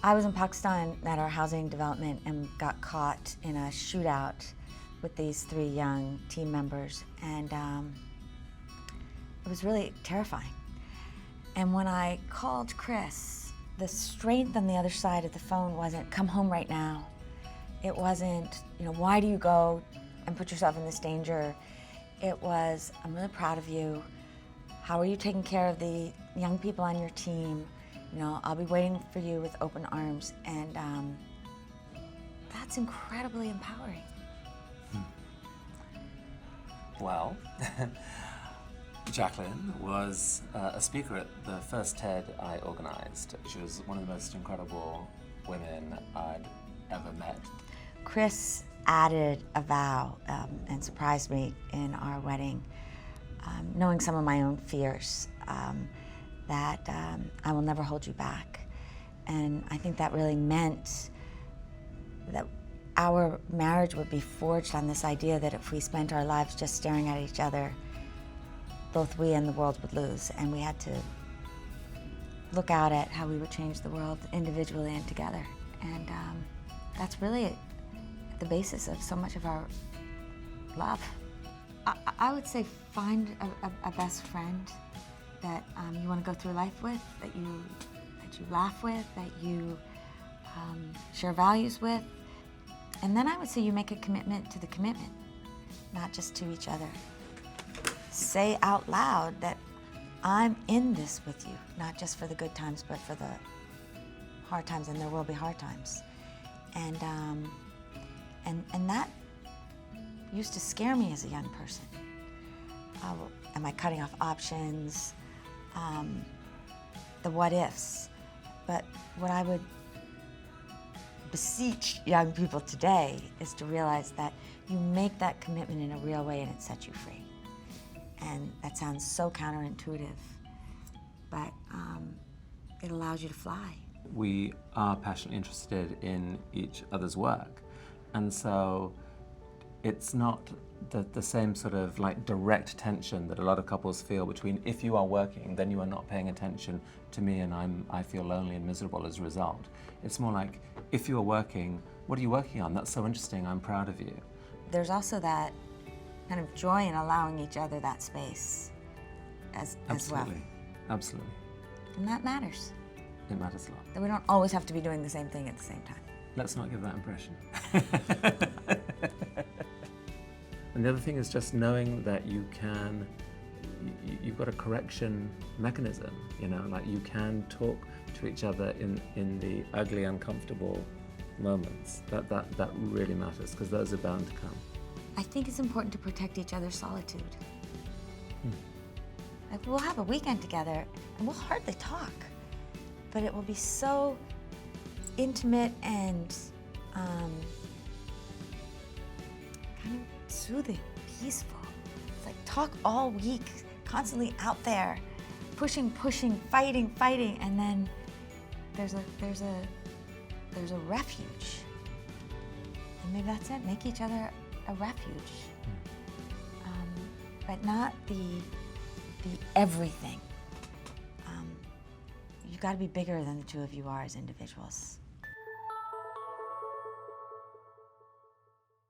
I was in Pakistan at our housing development and got caught in a shootout with these 3 young team members, and it was really terrifying. And when I called Chris, the strength on the other side of the phone wasn't, come home right now. It wasn't, why do you go and put yourself in this danger? It was, I'm really proud of you. How are you taking care of the young people on your team? I'll be waiting for you with open arms. And that's incredibly empowering. Well, Jacqueline was a speaker at the first TED I organized. She was one of the most incredible women I'd ever met. Chris added a vow and surprised me in our wedding, knowing some of my own fears, that I will never hold you back. And I think that really meant that our marriage would be forged on this idea that if we spent our lives just staring at each other, both we and the world would lose. And we had to look out at how we would change the world individually and together. And that's really at the basis of so much of our love. I would say find a best friend that you want to go through life with, that you laugh with, that you share values with. And then I would say you make a commitment to the commitment, not just to each other. Say out loud that I'm in this with you, not just for the good times, but for the hard times, and there will be hard times. And that used to scare me as a young person. Am I cutting off options? The what ifs. But what I would beseech young people today is to realize that you make that commitment in a real way and it sets you free. And that sounds so counterintuitive, but it allows you to fly. We are passionately interested in each other's work, and so it's not the same sort of direct tension that a lot of couples feel between, if you are working, then you are not paying attention to me and I feel lonely and miserable as a result. It's more like, if you are working, what are you working on? That's so interesting, I'm proud of you. There's also that kind of joy in allowing each other that space as well. Absolutely, absolutely. And that matters. It matters a lot. That we don't always have to be doing the same thing at the same time. Let's not give that impression. And the other thing is just knowing that you've got a correction mechanism, you can talk to each other in the ugly, uncomfortable moments. That really matters, because those are bound to come. I think it's important to protect each other's solitude. Like, we'll have a weekend together and we'll hardly talk, but it will be so intimate and kind of soothing, peaceful. It's like talk all week, constantly out there, pushing, fighting, and then there's a refuge. And maybe that's it, make each other a refuge. But not the everything. You've got to be bigger than the two of you are as individuals.